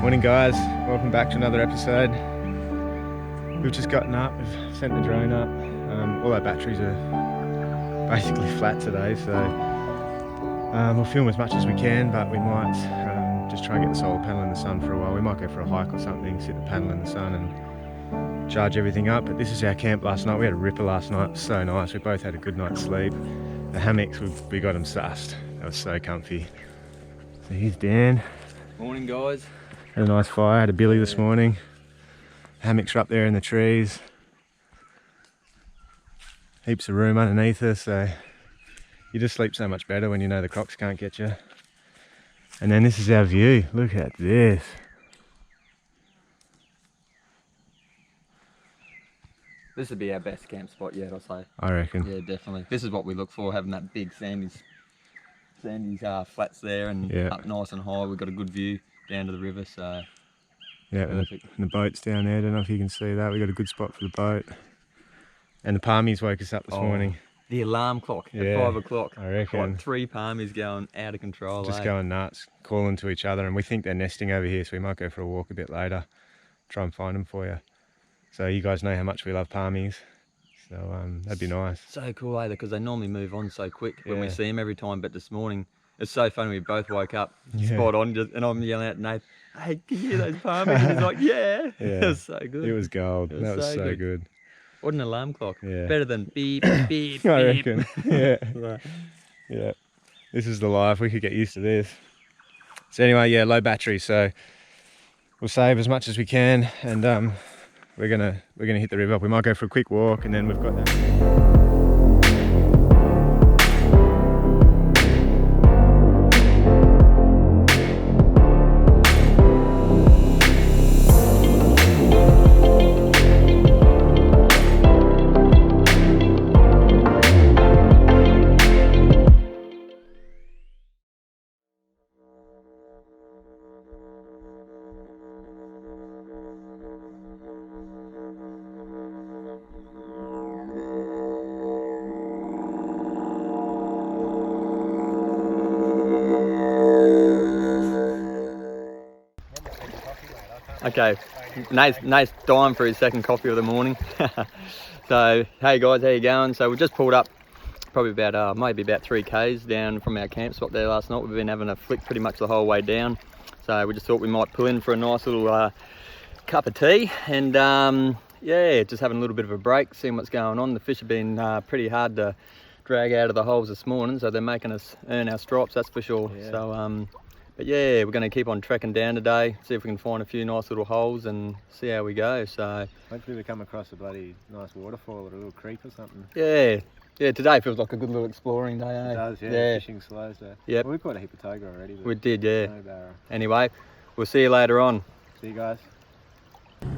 Morning guys, welcome back to another episode. We've just gotten up, we've sent the drone up. All our batteries are basically flat today, so we'll film as much as we can, but we might just try and get the solar panel in the sun for a while. We might go for a hike or something, sit the panel in the sun and charge everything up. But this is our camp last night. We had a ripper last night, it was so nice. We both had a good night's sleep. The hammocks, we got them sussed. That was so comfy. So here's Dan. Morning guys. Had a nice fire, had a billy this morning. Hammocks are up there in the trees. Heaps of room underneath us, so you just sleep so much better when you know the crocs can't get you. And then this is our view, look at this. This would be our best camp spot yet, I'll say. I reckon. Yeah, definitely. This is what we look for, having that big sandy's flats there and up nice and high. We've got a good view down to the river, so yeah, and the boat's down there. I don't know if you can see that. We got a good spot for the boat. And the palmies woke us up this morning. The alarm clock at 5 o'clock. I reckon. Like 3 palmies going out of control. Just going nuts, calling to each other, and we think they're nesting over here, so we might go for a walk a bit later, try and find them for you. So you guys know how much we love palmies, so that'd be nice. So cool either, because they normally move on so quick when we see them every time, but this morning, it's so funny, we both woke up spot on, and I'm yelling at Nate, hey, can you hear those palmies? And he's like, yeah. It was so good. It was gold. That was so good. What an alarm clock. Better than beep, beep, I beep. reckon. Yeah. Yeah. This is the life. We could get used to this. So anyway, yeah, low battery, so we'll save as much as we can, and we're gonna hit the river. We might go for a quick walk, and then we've got that. Okay, Nate's dying for his second coffee of the morning. So, hey guys, how you going? So we just pulled up probably about, maybe about 3 Ks down from our camp spot there last night. We've been having a flick pretty much the whole way down. So we just thought we might pull in for a nice little cup of tea and yeah, just having a little bit of a break, seeing what's going on. The fish have been pretty hard to drag out of the holes this morning, so they're making us earn our stripes, that's for sure. Yeah. So, but yeah, we're going to keep on trekking down today, see if we can find a few nice little holes and see how we go. So hopefully we come across a bloody nice waterfall or a little creek or something. Yeah, today feels like a good little exploring day, eh? It does, yeah. Fishing slows there. Yep. Well, we caught a heap of toga already. We did, yeah. No barra. Anyway, we'll see you later on. See you guys.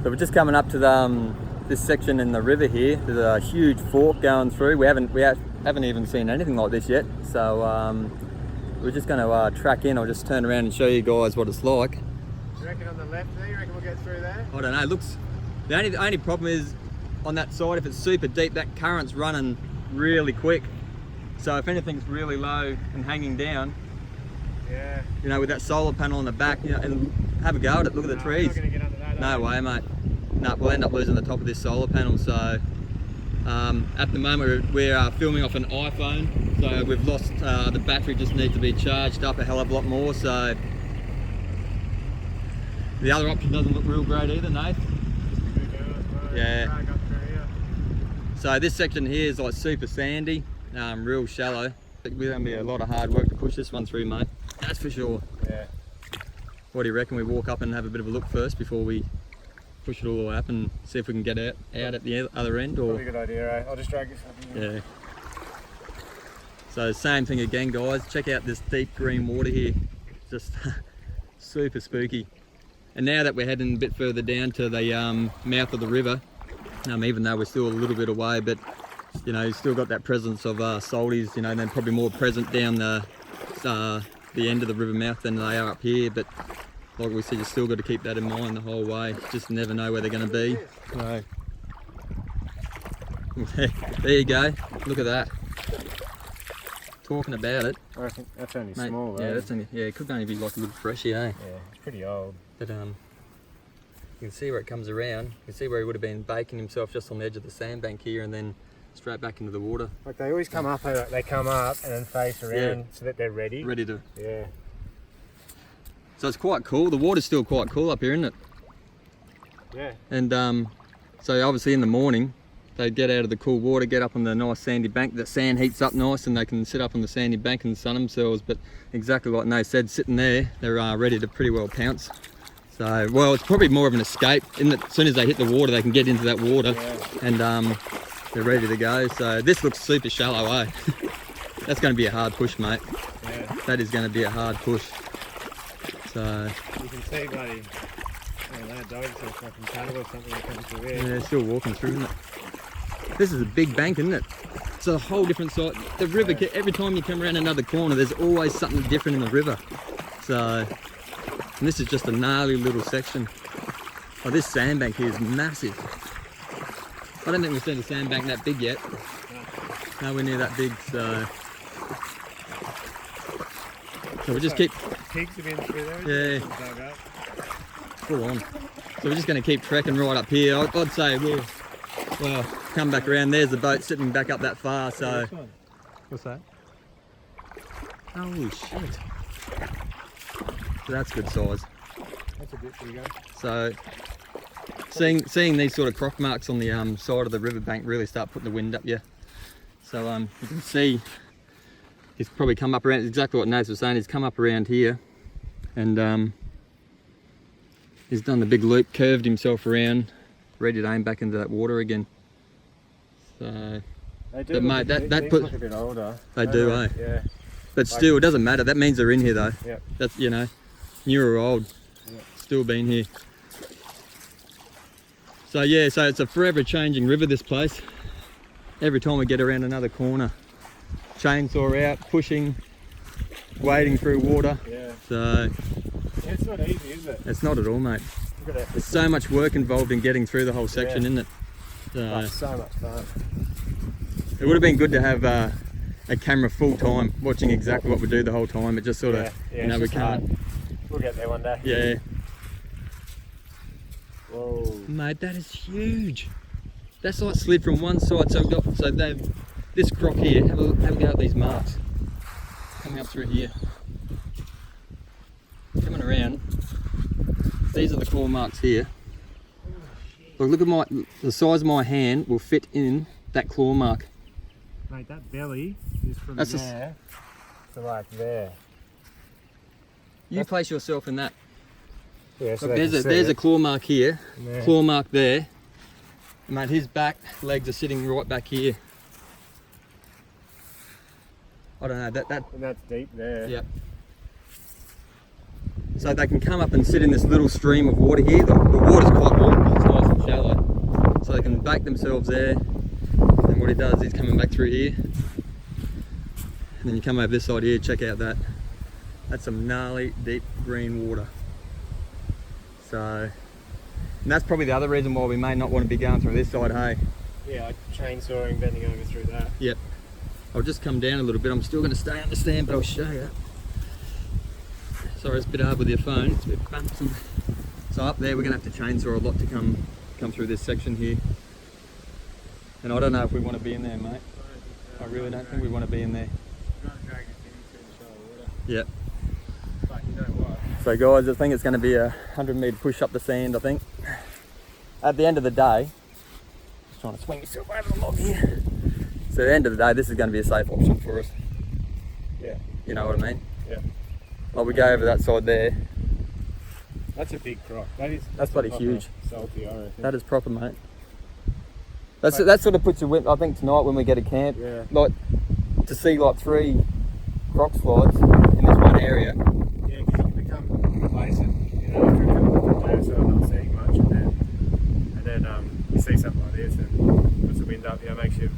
So we're just coming up to this section in the river here. There's a huge fork going through. We haven't even seen anything like this yet. So we're just going to track in. I'll just turn around and show you guys what it's like. You reckon on the left there? You reckon we'll get through there? I don't know. It looks. The only problem is on that side, if it's super deep, that current's running really quick. So if anything's really low and hanging down, Yeah. you know, with that solar panel on the back, you know, and have a go at it. Look at the No, trees. we're not gonna get under that, No way, mate. No, we'll end up losing the top of this solar panel. So at the moment we're filming off an iPhone, so we've lost the battery. Just needs to be charged up a hell of a lot more. So the other option doesn't look real great either, Nath. Yeah. So this section here is like super sandy, real shallow. But we're gonna be a lot of hard work to push this one through, mate. That's for sure. Yeah. What do you reckon? We walk up and have a bit of a look first before we push it all the way up and see if we can get out at the other end, or Probably a good idea, eh? I'll just drag this up here. yeah. So same thing again, guys. Check out this deep green water here. Just super spooky. And now that we're heading a bit further down to the mouth of the river, even though we're still a little bit away, but you know, you've still got that presence of salties, you know, and they're probably more present down the end of the river mouth than they are up here. But like we said, you still got to keep that in mind the whole way. Just never know where they're going to be. So, there you go. Look at that. Talking about it, I reckon that's only mate, small, though. yeah, that's only, yeah, it could only be like a good freshy, eh? Yeah, it's pretty old. But you can see where it comes around. You can see where he would have been baking himself just on the edge of the sandbank here, and then straight back into the water. Like they always come up, they come up and then face around so that they're ready. Ready to. Yeah. So it's quite cool. The water's still quite cool up here, isn't it? Yeah. And so obviously in the morning, they get out of the cool water, get up on the nice sandy bank. The sand heats up nice, and they can sit up on the sandy bank and sun themselves. But exactly like Nate said, sitting there, they're ready to pretty well pounce. So, well, it's probably more of an escape. In that, as soon as they hit the water, they can get into that water, and they're ready to go. So this looks super shallow, eh? That's going to be a hard push, mate. Yeah. That is going to be a hard push. So You can see, buddy. I don't know, dogs or fucking cattle or something that comes through yeah, there. they're still walking through, isn't it? This is a big bank, isn't it? It's a whole different side. The river, every time you come around another corner, there's always something different in the river. So, and this is just a gnarly little section. Oh, this sandbank here is massive. I don't think we've seen a sandbank that big yet. Nowhere near that big, so we just keep. Pigs have been through there. Yeah. Dug up. Full on. So we're just going to keep trekking right up here. I'd say we'll come back around. There's the boat sitting back up that far. So what's that? Holy shit! So that's good size. That's a bit bigger. So seeing these sort of croc marks on the side of the riverbank really start putting the wind up you. So you can see he's probably come up around, exactly what Nate was saying, he's come up around here, and he's done the big loop, curved himself around, ready to aim back into that water again. So, They do but mate, that put, look a bit older. they do, eh? Yeah. But still, it doesn't matter. That means they're in here though. Yep. That's, you know, new or old, Yep. still been here. So yeah, so it's a forever changing river, this place. Every time we get around another corner, chainsaw out, pushing, wading through water. Yeah. So Yeah, it's not easy, is it? it's not at all, mate. Look at that. There's so much work involved in getting through the whole section, Yeah. isn't it? So That's so much fun. it would have been good to have a camera full time, watching exactly what we do the whole time. It just sort of, Yeah, you know, it's we just can't. hard. We'll get there one day. Yeah, Whoa. mate, that is huge. That's like slid from one side. So they've this croc here. Have a go at these marks coming up through here, coming around. These are the claw marks here. Look at the size of my hand will fit in that claw mark. Mate, that belly is from That's there to like there. You place yourself in that. Yeah, so Look, they there's can a see it. claw mark here, And there. claw mark there. And mate, his back legs are sitting right back here. I don't know, that And that's deep there. yeah. So they can come up and sit in this little stream of water here. The water's quite warm, it's nice and shallow. So they can bake themselves there. And what he does, he's coming back through here. And then you come over this side here, check out that. That's some gnarly, deep green water. So And that's probably the other reason why we may not want to be going through this side, hey? Yeah, like chainsawing, bending over through that. Yep. I'll just come down a little bit. I'm still going to stay on the stand, but I'll show you. Sorry, it's a bit hard with your phone. It's a bit bumps. So up there, we're going to have to chainsaw a lot to come through this section here. And I don't know if we want to be in there, mate. I really don't think we want to be in there. Yep. But you know what? So guys, I think it's going to be a 100-metre push up the sand, I think. At the end of the day, just trying to swing myself over the log here. So at the end of the day, this is going to be a safe option for us. Yeah. You know what I mean? Yeah. Like we go over that side there. That's a big croc. That's bloody huge. Salty, I reckon. That is proper, mate. That sort of puts you, I think tonight when we get to camp, yeah. like to see like 3 croc slides in this one area. Yeah, because you can become complacent, you know, after a couple of days of not seeing much, and then you see something like this and puts the wind up, you know, makes you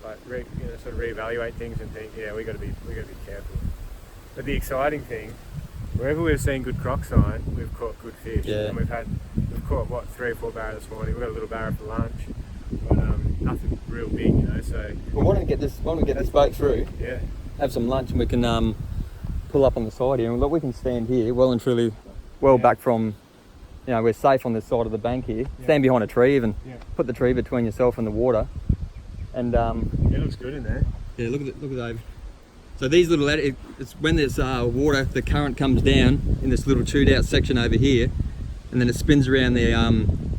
like sort of reevaluate things and think, yeah, we got to be careful. But the exciting thing, wherever we've seen good croc sign, we've caught good fish. Yeah. And we've caught what 3 or 4 barra this morning. We've got a little barra for lunch, but nothing real big, you know. So Well, why don't we get this boat through? Yeah. Have some lunch and we can pull up on the side here, and look, we can stand here well and truly back from, you know, we're safe on this side of the bank here. Yeah. Stand behind a tree even. Yeah. Put the tree between yourself and the water. And it looks good in there. yeah, look at those. So these little, it's when there's water, the current comes down in this little chewed out section over here, and then it spins around the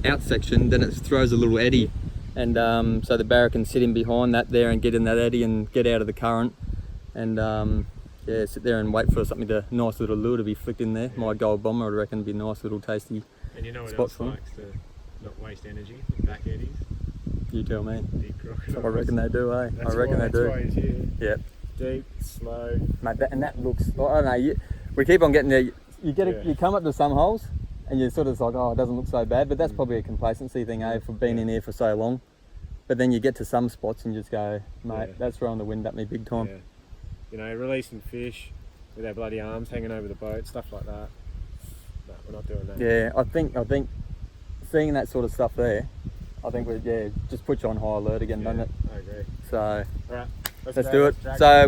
out section, then it throws a little eddy. And so the barra can sit in behind that there and get in that eddy and get out of the current. And yeah, sit there and wait for something nice little lure to be flicked in there. My gold bomber, I reckon, would be a nice little tasty. And you know what spot else for them. likes to not waste energy? Back eddies. You tell me. Big crocodiles. I reckon they do, eh? That's I reckon why, they do. That's why he's here. Yep. Deep, slow. Mate, and that looks, I don't know, we keep on getting there. Yeah. You come up to some holes and you're sort of like, oh, it doesn't look so bad, but that's probably a complacency thing, eh, for being in here for so long. But then you get to some spots and you just go, mate, that's throwing the wind at me big time. Yeah. You know, releasing fish with their bloody arms hanging over the boat, stuff like that. No, we're not doing that. Yeah, I think seeing that sort of stuff there, I think just puts you on high alert again, doesn't it? I agree. So Alright, let's do it. So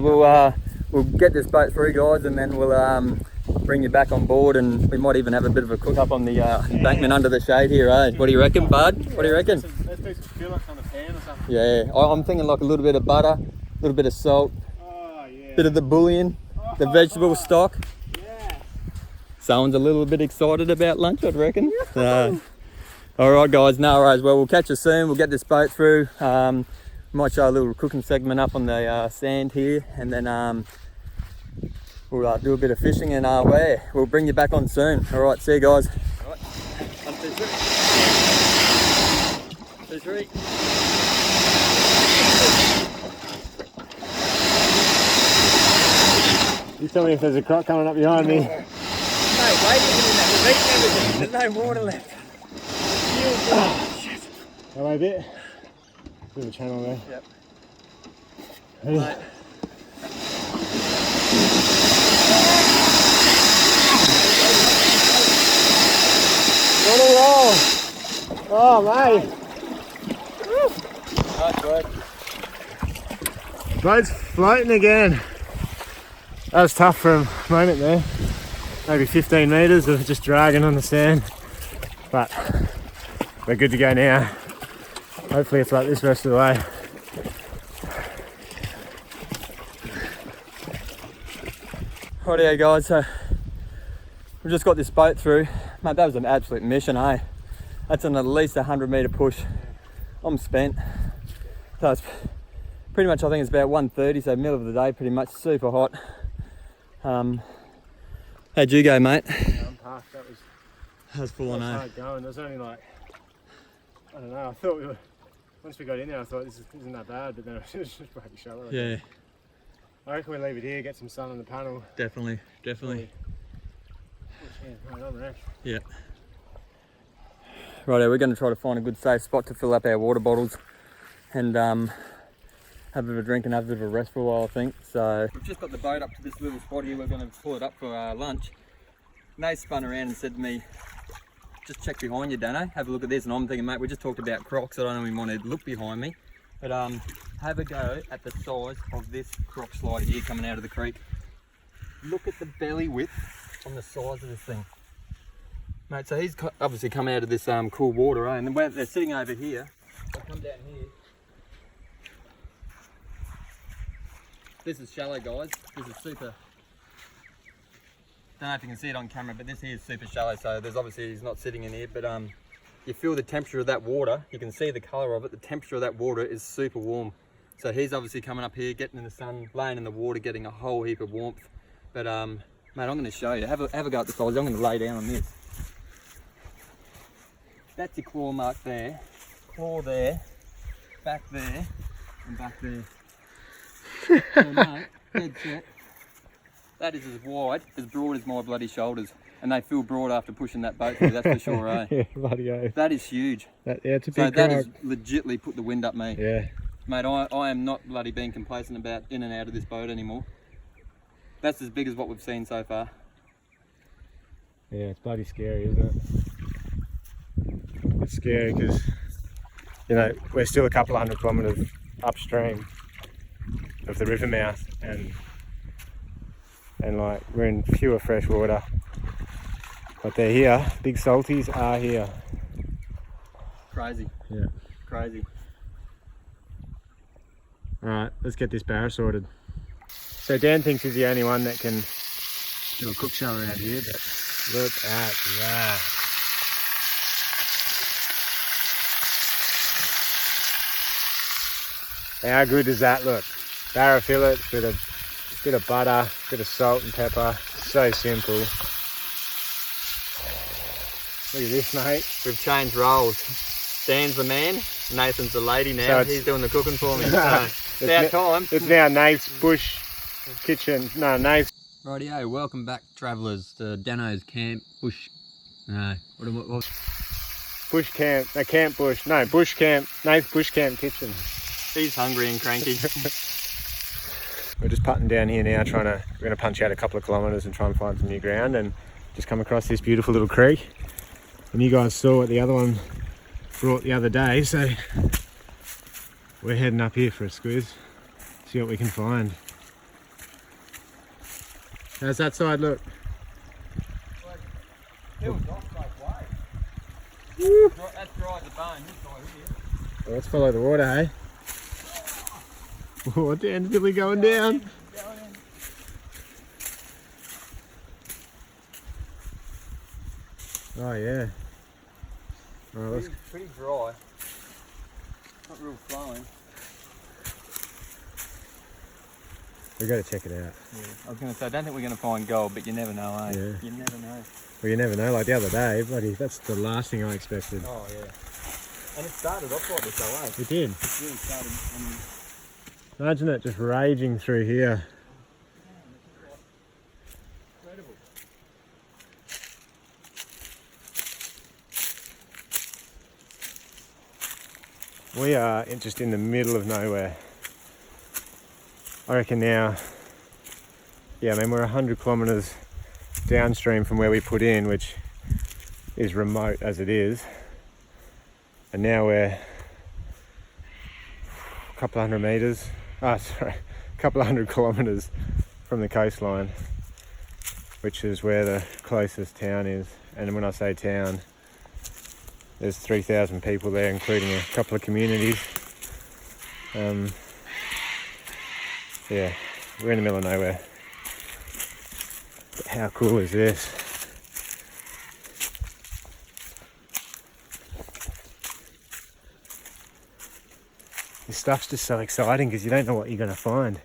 we'll get this boat through, guys, and then we'll bring you back on board, and we might even have a bit of a cook up on the embankment under the shade here, eh? What do you reckon, bud? What do you reckon? Let's do some fillets on the pan or something. Yeah, I'm thinking like a little bit of butter, a little bit of salt, Oh yeah. bit of the bouillon, the vegetable stock. Yeah. Someone's a little bit excited about lunch, I'd reckon. All right, guys, no worries. Well, we'll catch you soon. We'll get this boat through. Might show a little cooking segment up on the sand here, and then we'll do a bit of fishing, and we'll bring you back on soon. All right, see you guys. All right. 1, 2, 3. 2, 3. You tell me if there's a croc coming up behind me. No, wait a minute. We've eaten everything. There's no water left. Shit. Hello, bit. Bit of a channel there. Yep. Hey. What a roll! Oh, mate! Nice work. Boat's floating again. That was tough for a moment there. Maybe 15 metres of just dragging on the sand. But we're good to go now. Hopefully it's like this the rest of the way. Rightio, guys, so we've just got this boat through. Mate, that was an absolute mission, eh? That's an at least 100-metre push. I'm spent. So it's pretty much, I think it's about 1:30, so middle of the day, pretty much, super hot. How'd you go, mate? Yeah, I'm parked. That was full on, eh? hard going. There was only like, I don't know, I thought once we got in there, I thought this isn't that bad, but then it was just bloody shallow. Yeah, I reckon we leave it here, get some sun on the panel. definitely. Right on there. Yeah. Righto, we're going to try to find a good safe spot to fill up our water bottles and have a bit of a drink and have a bit of a rest for a while, I think. So we've just got the boat up to this little spot here. We're going to pull it up for lunch. Nate spun around and said to me, just check behind you, Dano. Have a look at this, and I'm thinking, mate, we just talked about crocs. I don't even want to look behind me, but have a go at the size of this croc slide here coming out of the creek. Look at the belly width on the size of this thing, mate. So he's obviously come out of this cool water, eh? And then when they're sitting over here, I'll come down here. This is shallow, guys. This is super. Don't know if you can see it on camera, but this here is super shallow. So there's obviously he's not sitting in here, but you feel the temperature of that water. You can see the colour of it. The temperature of that water is super warm. So he's obviously coming up here, getting in the sun, laying in the water, getting a whole heap of warmth. But mate, I'm going to show you. Have a go at the size. I'm going to lay down on this. That's your claw mark there, claw there, back there, and back there. So mate, dead set. That is as wide, as broad as my bloody shoulders. And they feel broad after pushing that boat through, that's for sure, eh? Yeah, bloody oath. That is huge. Yeah, it's a big So that croc. has legitly put the wind up me. Yeah. Mate, I am not bloody being complacent about in and out of this boat anymore. That's as big as what we've seen so far. Yeah, it's bloody scary, isn't it? It's scary because, you know, we're still a couple of 100 kilometres upstream of the river mouth, and like we're in pure fresh water. But they're here. Big salties are here. Crazy. Yeah. Crazy. Alright, let's get this barra sorted. So Dan thinks he's the only one that can do a cook show around here, but look at that. How good does that look? Barra fillet, bit of butter, bit of salt and pepper. So simple. Look at this, mate. We've changed roles. Dan's the man, Nathan's the lady now. So he's doing the cooking for me. So it's our time. It's now Nate's bush kitchen. No, Nate's. Rightio, welcome back, travellers, to Dano's camp. Bush. No, what? Bush camp. No, camp bush. No, bush camp. Nate's bush camp kitchen. He's hungry and cranky. We're just putting down here now, we're going to punch out a couple of kilometres and try and find some new ground, and just come across this beautiful little creek. And you guys saw what the other one brought the other day, so we're heading up here for a squeeze, see what we can find. How's that side look? It was off both ways. That's dry as a bone, this side here. Well, let's follow the water, hey? Oh, Dan's Billy going down. Oh yeah. Alright, let's... Pretty dry. Not real flowing. We got to check it out. Yeah. I was going to say, I don't think we're going to find gold, but you never know, eh? Yeah. You never know. Well, you never know. Like the other day, bloody, that's the last thing I expected. Oh yeah. And it started off like this, though, eh? It did. It really started. Imagine it just raging through here. Incredible. We are just in the middle of nowhere. I reckon now, yeah, I mean, we're 100 kilometres downstream from where we put in, which is remote as it is. And now we're a couple of 100 metres, a couple of 100 kilometres from the coastline, which is where the closest town is. And when I say town, there's 3,000 people there, including a couple of communities. Yeah, we're in the middle of nowhere. But how cool is this? This stuff's just so exciting because you don't know what you're going to find.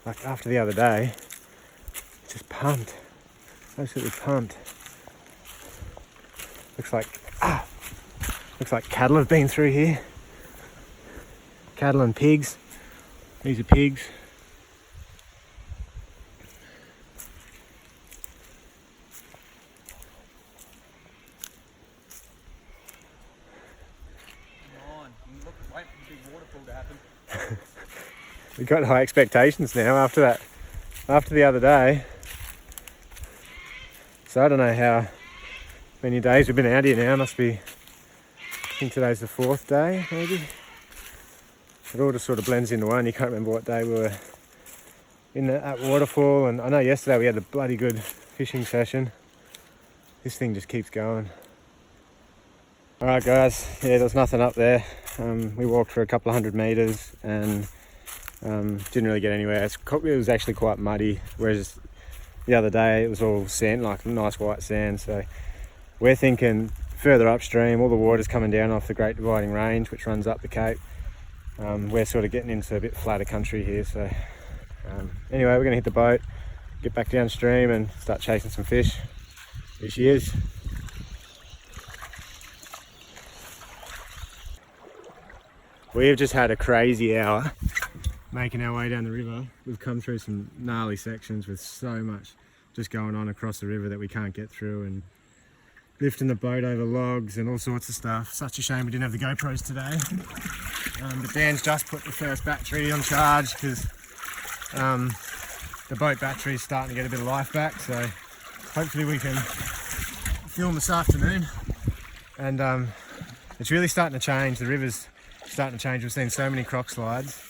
Like after the other day, just pumped, absolutely pumped. Looks like cattle have been through here. Cattle and pigs. These are pigs. Wait for the big waterfall to happen. We've got high expectations now after the other day. So I don't know many days we've been out here now. Must be, I think today's the 4th day, maybe. It all just sort of blends into one. You can't remember what day we were in that waterfall. And I know yesterday we had a bloody good fishing session. This thing just keeps going. All right, guys. Yeah, there's nothing up there. We walked for a couple of 100 meters and didn't really get anywhere. It was actually quite muddy, whereas the other day it was all sand, like nice white sand. So we're thinking further upstream, all the water's coming down off the Great Dividing Range, which runs up the Cape. We're sort of getting into a bit flatter country here. So anyway, we're gonna hit the boat, get back downstream and start chasing some fish. Here she is. We've just had a crazy hour making our way down the river. We've come through some gnarly sections with so much just going on across the river that we can't get through, and lifting the boat over logs and all sorts of stuff. Such a shame we didn't have the GoPros today. But Dan's just put the first battery on charge because the boat battery is starting to get a bit of life back. So hopefully we can film this afternoon. And it's really starting to change. The river's starting to change. We've seen so many croc slides,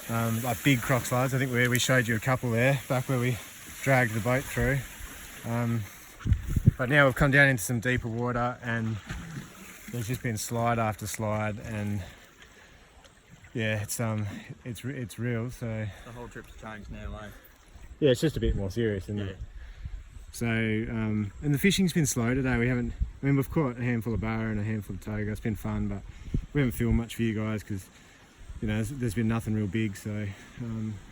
like big croc slides. I think we showed you a couple there back where we dragged the boat through. But now we've come down into some deeper water and there's just been slide after slide, and yeah, it's real. So The whole trip's changed now, mate. yeah, it's just a bit more serious, isn't it? So and the fishing's been slow today. We've caught a handful of barra and a handful of toga. It's been fun, but we haven't filmed much for you guys because, you know, there's been nothing real big. So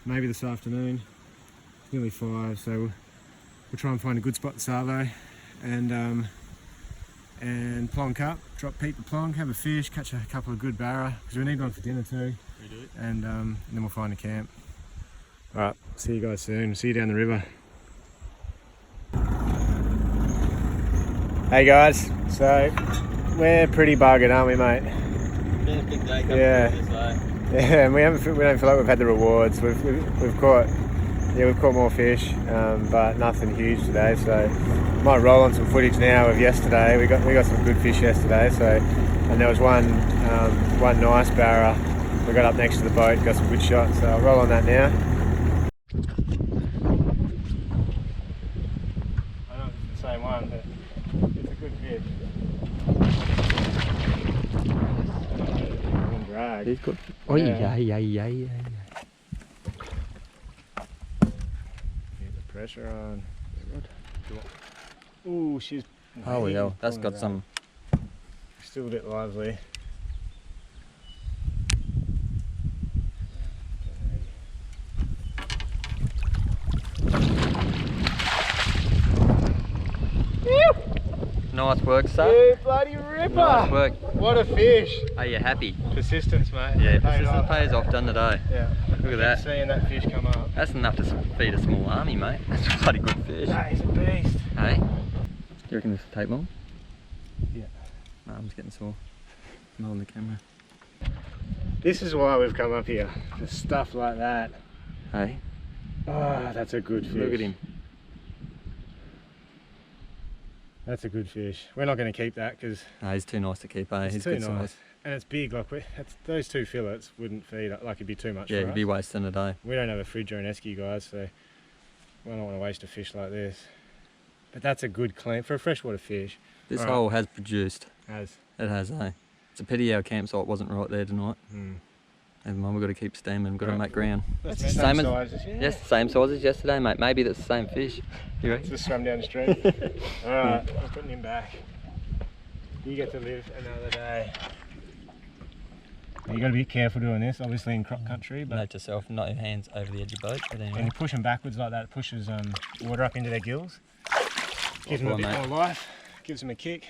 maybe this afternoon. It's nearly 5, so we'll try and find a good spot to Savo and plonk up, drop Pete the plonk, have a fish, catch a couple of good barra because we need one for dinner too. We do. And then we'll find a camp. All right, see you guys soon. See you down the river. Hey guys, so we're pretty buggered, aren't we, mate? Been a big day coming Yeah. through this way. Yeah, and we don't feel like we've had the rewards. We've caught more fish, but nothing huge today. So might roll on some footage now of yesterday. We got some good fish yesterday. So, and there was one nice barra. We got up next to the boat, got some good shots. So I'll roll on that now. I know it's the same one, but it's a good fish. Drag. He's good. Oh, yeah. Get the pressure on. Ooh, she's. Oh yeah, that's got some. Still a bit lively. Nice work, sir. You bloody ripper! Nice work. What a fish! Are you happy? Persistence, mate. Yeah, Paid persistence off. pays off, done today. Yeah. Look at that. Seeing that fish come up. That's enough to feed a small army, mate. That's a bloody good fish. That is a beast. Hey? Do you reckon this will take long? Yeah. No, I'm just getting sore. I'm holding the camera. This is why we've come up here. For stuff like that. Hey? Oh, that's a good fish. Look at him. That's a good fish. We're not going to keep that because No, he's too nice to keep, eh? He's too good nice. size. And it's big. Like those 2 fillets wouldn't feed. Like it'd be too much Yeah, for he'd us. be wasting a day. We don't have a fridge or an esky, guys, so we don't want to waste a fish like this. But that's a good clean for a freshwater fish. This All right. hole has produced. Has. It has, eh? It's a pity our campsite wasn't right there tonight. Never mind, we've got to keep steaming, we've got to Right. make ground. That's the the same same as- size as Yes, same size as yesterday, mate. Maybe that's the same fish. You reckon? Just swam down the stream. Alright, I'm putting him back. You get to live another day. You got to be careful doing this, obviously in croc country, but Note to self, not your hands over the edge of the boat. But when anyway, you push them backwards like that, it pushes water up into their gills. Gives them a Well, bit mate. more life, gives them a kick.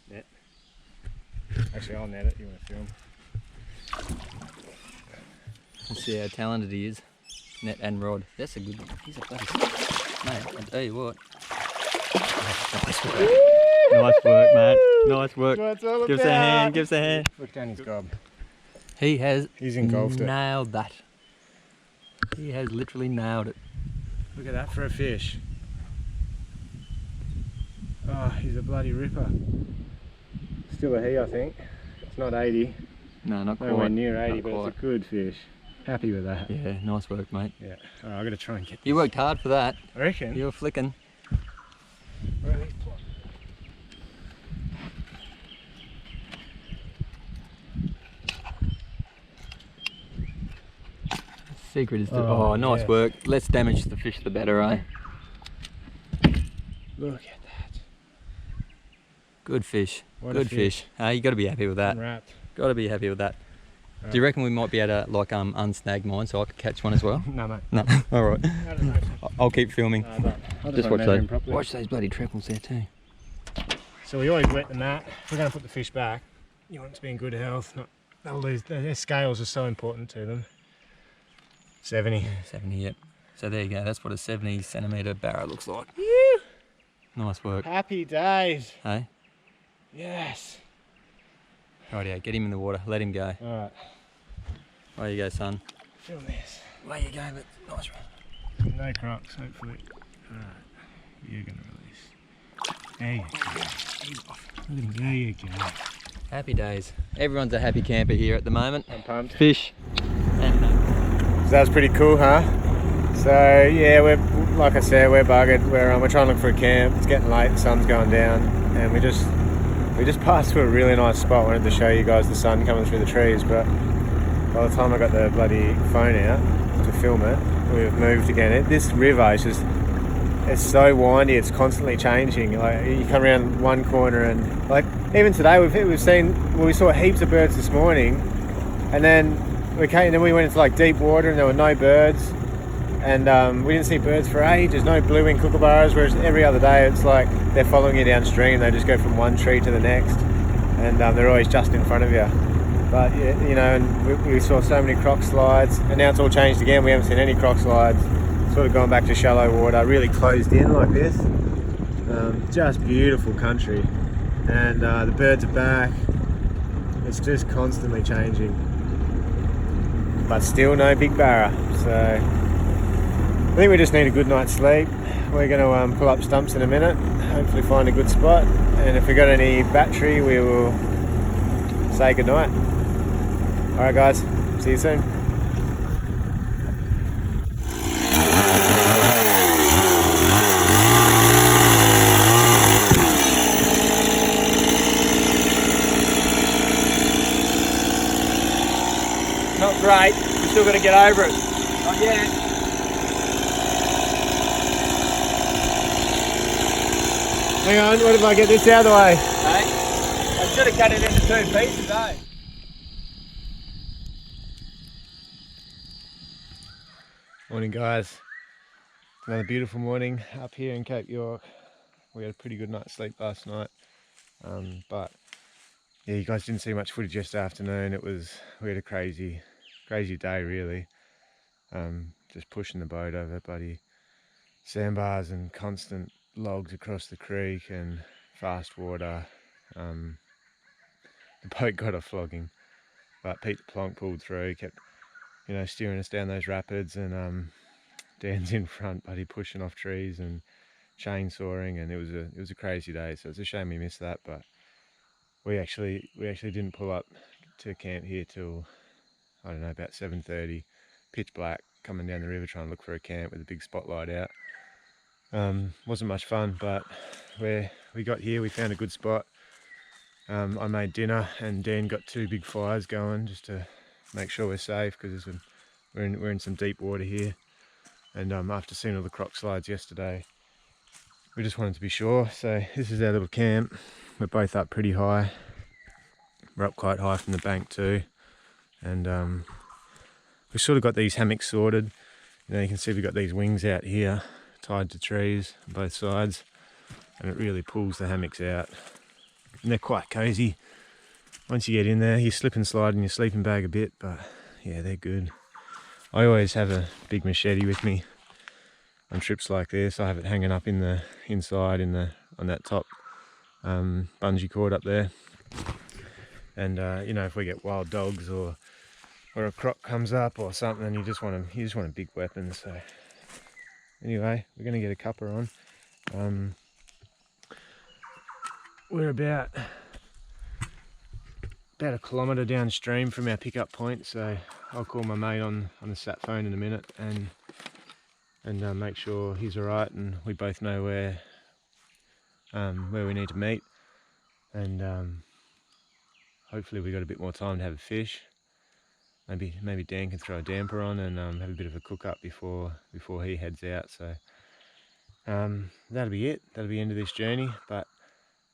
Net. Actually, I'll net it. You want to film? let's see how talented he is. Net and rod. That's a good one. He's a bloody... Mate, I tell you what. Nice work. Nice work, mate. Nice work. That's all Give us a hand, give us a hand. Look down his gob. He's engulfed it. nailed that. He has literally nailed it. Look at that for a fish. Oh, he's a bloody ripper. Still a he, I think. It's not 80. No, not quite. Nowhere near 80, Not but quite. it's a good fish. Happy with that. Yeah, nice work, mate. Yeah. Alright, I've got to try and get this. You worked hard for that. I reckon. You were flicking. Where are these plots? Secret is to... Oh, nice yes. work. Less damage to the fish, the better, eh? Look at that. Good fish. What a Good fish. You got to be happy with that. Unwrapped. Got to be happy with that. Right. Do you reckon we might be able to like unsnag mine so I could catch one as well? No, mate. No. All right. I don't know. I'll keep filming. I'll Just wanna watch measure those. him properly. Watch those bloody trebles there too. So we always wet the mat. If we're going to put the fish back, you want it to be in good health. Not all these. Their scales are so important to them. 70. 70, yep. So there you go. That's what a 70 centimetre barra looks like. Phew. Nice work. Happy days. Hey. Yes. Rightio, get him in the water. Let him go. All right. There you go, son. Film this. There you go, but nice one. No crocs, hopefully. All right. You're going to release. There you go. He's off. Look at him. There you go. Happy days. Everyone's a happy camper here at the moment. I'm pumped. Fish. And So that was pretty cool, huh? So yeah, we're like I said, we're buggered. We're trying to look for a camp. It's getting late. The sun's going down, and we just passed through a really nice spot. Wanted to show you guys the sun coming through the trees, but by the time I got the bloody phone out to film it, we've moved again. This river is just, it's so windy. It's constantly changing. Like you come around one corner and like even today we saw heaps of birds this morning, and then we went into like deep water and there were no birds, and we didn't see birds for ages. No blue-winged kookaburras. Whereas every other day it's like they're following you downstream. They just go from one tree to the next, and they're always just in front of you. But yeah, you know, and we saw so many croc slides, and now it's all changed again. We haven't seen any croc slides. Sort of gone back to shallow water, really closed in like this. Just beautiful country, and the birds are back. It's just constantly changing. But still no big barra, so I think we just need a good night's sleep. We're going to pull up stumps in a minute, hopefully find a good spot, and if we got any battery we will say goodnight. Alright guys, see you soon. not great. We're still got to get over it. Not yet. Hang on, what if I get this out of the way? Hey, I should have cut it into 2 pieces, eh? Morning guys. Another beautiful morning up here in Cape York. We had a pretty good night's sleep last night. But yeah, you guys didn't see much footage yesterday afternoon. We had a crazy day really. Just pushing the boat over bloody sandbars and constant logs across the creek and fast water. The boat got a flogging, but Pete the Plonk pulled through, kept steering us down those rapids, and Dan's in front, buddy, pushing off trees and chainsawing, and it was a crazy day. So it's a shame we missed that, but we actually didn't pull up to camp here till, I don't know, about 7:30, pitch black, coming down the river trying to look for a camp with a big spotlight out. Wasn't much fun, but we got here, we found a good spot. I made dinner, and Dan got 2 big fires going just to make sure we're safe, because we're in some deep water here. And after seeing all the croc slides yesterday, we just wanted to be sure. So this is our little camp. We're both up pretty high. We're up quite high from the bank too. And we've sort of got these hammocks sorted. You can see we've got these wings out here tied to trees on both sides, and it really pulls the hammocks out. And they're quite cozy. Once you get in there, you slip and slide in your sleeping bag a bit, but yeah, they're good. I always have a big machete with me on trips like this. I have it hanging up in the inside on that top bungee cord up there. And if we get wild dogs or or a croc comes up or something, you just want a big weapon. So anyway, we're gonna get a cuppa on. We're about a kilometre downstream from our pickup point, so I'll call my mate on the sat phone in a minute and make sure he's alright and we both know where we need to meet, and hopefully we got a bit more time to have a fish. Maybe Dan can throw a damper on and have a bit of a cook up before he heads out. So that'll be it. That'll be the end of this journey. But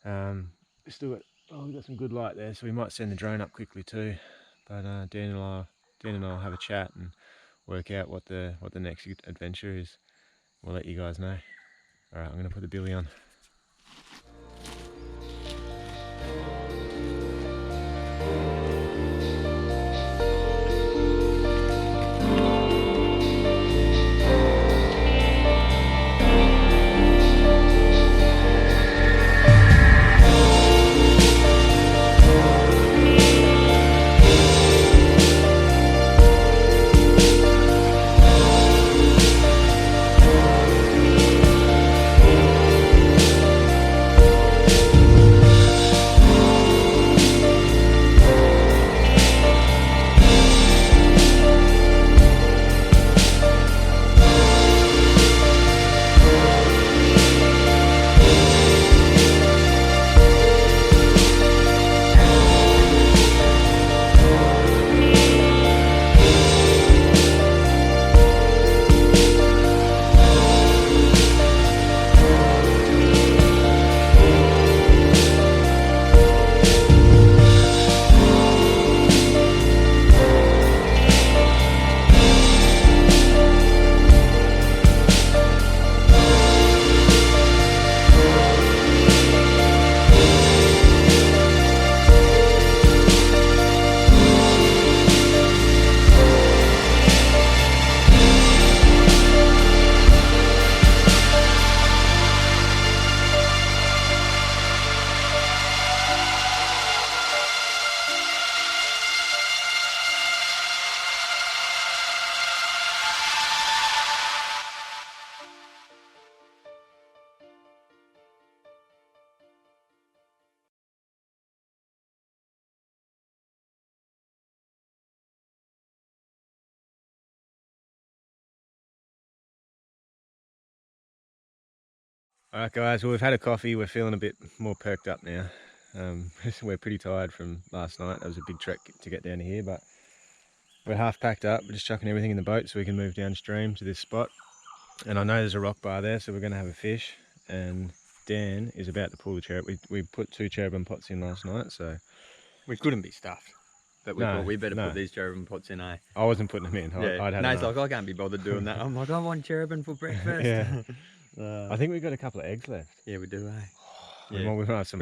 we've still got some good light there, so we might send the drone up quickly too. But Dan and I'll have a chat and work out what the next adventure is. We'll let you guys know. All right, I'm gonna put the billy on. Alright guys, well we've had a coffee, we're feeling a bit more perked up now. We're pretty tired from last night. That was a big trek to get down to here, but we're half packed up. We're just chucking everything in the boat so we can move downstream to this spot. And I know there's a rock bar there, so we're going to have a fish. And Dan is about to pull the cherub. We put 2 cherubim pots in last night, so... We couldn't be stuffed. But we thought we better put these cherubim pots in, eh? I wasn't putting them in. Yeah. I'd had Nate's like, I can't be bothered doing that. I'm like, I want cherubim for breakfast. Yeah. I think we've got a couple of eggs left. Yeah, we do, eh? We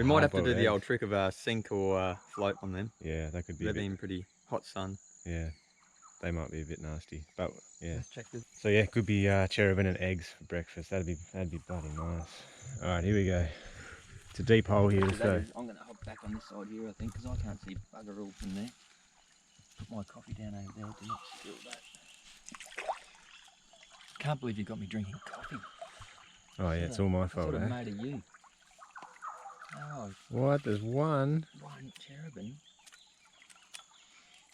might have to do the old trick of a sink or float on them. Yeah, that could be. They've been pretty hot sun. Yeah, they might be a bit nasty, but yeah. Let's check this. So yeah, could be cherubim and eggs for breakfast. That'd be bloody nice. All right, here we go. It's a deep hole here, so. I'm gonna hop back on this side here, I think, because I can't see bugger all from there. Put my coffee down over there to not spill that. Can't believe you got me drinking coffee. Oh yeah, it's all my fault, That's what eh? I made of you. Oh. What? There's one? One cherubim.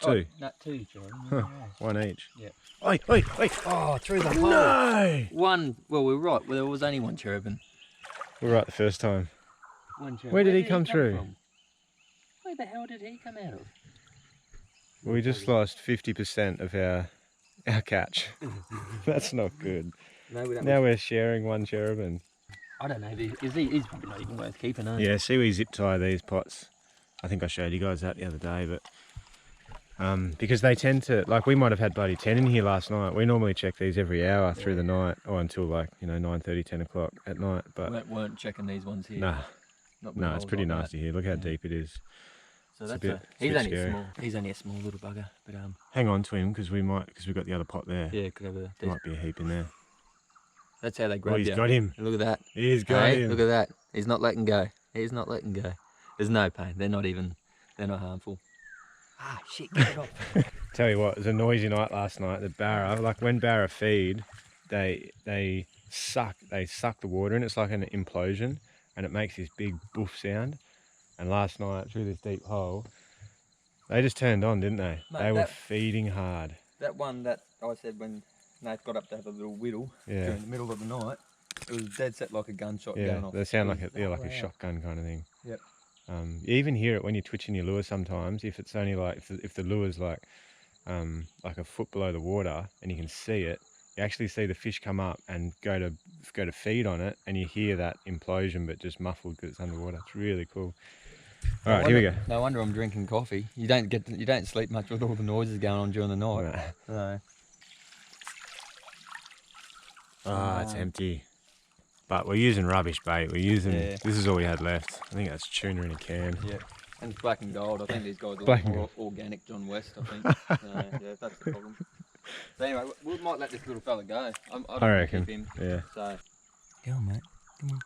Two? Oh, no, 2 cherubim. Huh. Yeah. One each. Yeah. Oi! Oh, through the hole. No! One, well, we're right. Well, there was only 1 cherubim. We're right the first time. 1 cherubim. Where did he come through? From? Where the hell did he come out of? We just lost 50% of our catch. That's not good. No, we don't. Now we're sharing 1 cherubim. I don't know. He's probably not even worth keeping, eh? Yeah, see we zip tie these pots. I think I showed you guys that the other day, but because they tend to, like, we might have had bloody 10 in here last night. We normally check these every hour through the night, or until, like, you know, 9:30, 10 o'clock at night. But weren't checking these ones here. Nah, no, it's pretty like nasty here. Look how deep it is. So that's he's only scary. He's only a small little bugger, but Hang on to him because we've got the other pot there. yeah, could have There might be a heap in there. That's how they grab you. He's got him. Look at that. He's got him. Look at that. He's not letting go. He's not letting go. There's no pain. They're not harmful. Ah, shit, get it off. Tell you what, it was a noisy night last night. The barra, like when barra feed, they suck the water in. It's like an implosion, and it makes this big boof sound. And last night through this deep hole, they just turned on, didn't they? Mate, they were feeding hard. That one that I said when Nate got up to have a little whittle during the middle of the night, it was dead set like a gunshot going off. They sound like a shotgun kind of thing. Yep. You even hear it when you're twitching your lure sometimes. If it's only like if the lure's like a foot below the water and you can see it, you actually see the fish come up and go to feed on it, and you hear that implosion, but just muffled because it's underwater. It's really cool. All right, here we go. No wonder I'm drinking coffee. You don't sleep much with all the noises going on during the night. No. Ah, it's empty. But we're using rubbish bait. We're using this is all we had left. I think that's tuna in a can. Yeah. And it's black and gold. I think these guys are like more organic John West, I think. Yeah, that's the problem. So anyway, we might let this little fella go. I reckon. Keep him. Yeah. So. Go on, mate. Come on.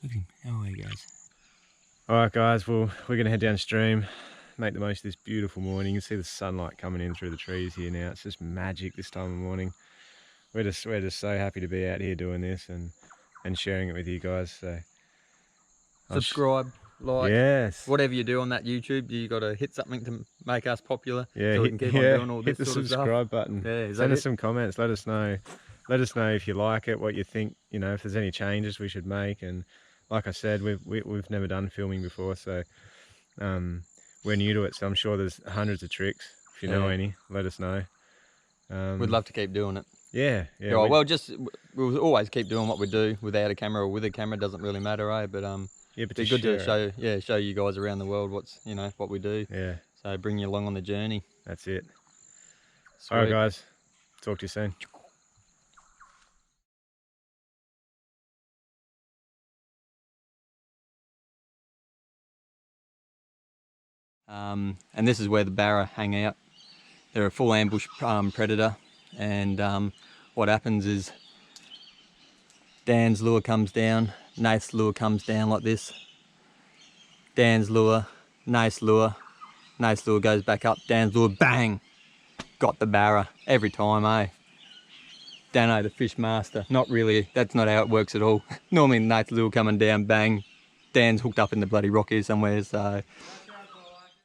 Look at him. How are you guys? Alright guys, well, we're going to head downstream, make the most of this beautiful morning. You can see the sunlight coming in through the trees here now. It's just magic this time of morning. We're just so happy to be out here doing this and sharing it with you guys. So subscribe, like, whatever you do on that YouTube, you got to hit something to make us popular. Yeah, so we can keep on doing all this hit the sort of subscribe stuff. button. Yeah, send us some comments. Let us know if you like it, what you think. You know, if there's any changes we should make. And like I said, we've never done filming before, so we're new to it. So I'm sure there's hundreds of tricks. If you know any, let us know. We'd love to keep doing it. Yeah. Well, we'll always keep doing what we do without a camera or with a camera. It doesn't really matter, eh? But but it's good to show you guys around the world what we do. Yeah. So bring you along on the journey. That's it. Sweet. All right, guys. Talk to you soon. And this is where the barra hang out. They're a full ambush predator, and what happens is Dan's lure comes down, Nath's lure comes down like this. Dan's lure, Nath's lure goes back up, Dan's lure, bang! Got the barra every time, eh? Dano, the fish master. Not really, that's not how it works at all. Normally Nath's lure coming down, bang, Dan's hooked up in the bloody rock here somewhere, so